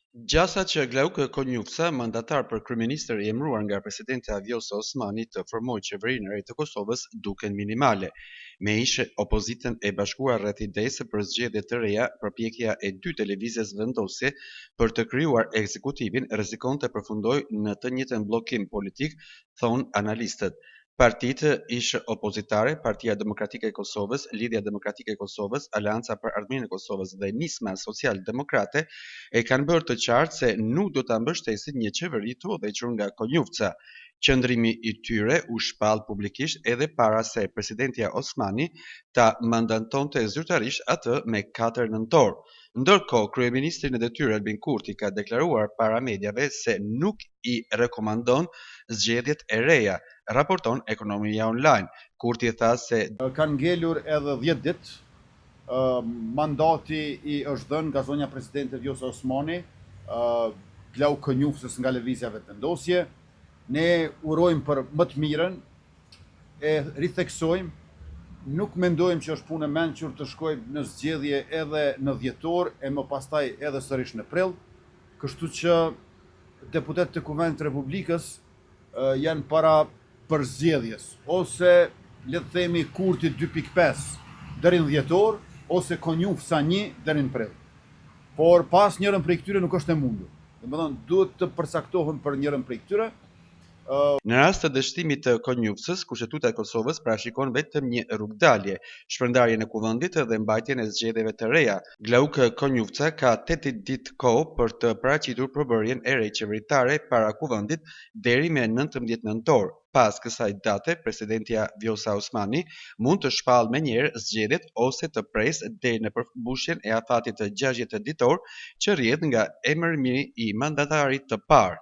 Gjasa që Glauque Konjufca, mandatar për kryeministër i emëruar nga presidenti Vjosa Osmani të formojë qeverinë e re të Kosovës, duken minimale. Me ish opozitën e bashkuar rreth idesë për zgjedhje të reja, përpjekja e dy televizjes vendosje për të krijuar ekzekutivin rrezikon të përfundojë në të njëjtën bllokim politik, thonë analistët. Partitë ish opozitare, Partia Demokratike e Kosovës, Lidhja Demokratike e Kosovës, Aleanca për Ardhmërinë e Kosovës dhe Nisma Social-Demokrate e kanë bërë të qartë se nuk do ta mbështesin një qeveri të udhëhequr nga Konjufca. Qëndrimi i tyre u shpall publikisht edhe para se presidentja Osmani ta mandatonte zyrtarisht atë me 4 nëntor. Ndërkohë, kryeministri në detyrë Albin Kurti ka deklaruar para mediave se nuk i rekomandon zgjedhjet e reja, raporton Ekonomia Online. Kurti tha se kanë ngelur edhe 10 ditë. Mandati i është dhënë nga zonja presidente Vjosa Osmani, Glauque Konjufcës nga lëvizja vetëvendosje. Ne urojmë për më të mirën, e ritheksojmë, nuk mendojmë që është punë e mençur të shkojmë në zgjedhje edhe në dhjetor e më pastaj edhe sërish në prill, kështu që deputetët e Kuvendit të Republikës janë para përzgjedhjes, ose le të themi Kurti 2.5 deri në dhjetor, ose Konjufca 1 deri në prill. Por pas njërën prej këtyre nuk është e mundur. Domethënë duhet të përcaktohen për njërën prej këtyre. Në rast të dështimit të Konjufcës, Kushtetuta e Kosovës parashikon vetëm një rrugdalje, shpërndarjen e kuvendit dhe mbajtjen e zgjedhjeve të reja. Glauque Konjufca ka 8 ditë kohë për të paraqitur përbërjen e re qeveritare para kuvendit deri me 19 nëntor. Pas kësaj date, presidentja Vjosa Osmani mund të shpallë menjëherë zgjedhjet ose të presë deri në përmbushjen e afatit të 60 ditor që rrjedh nga emërmiri i mandatarit të parë.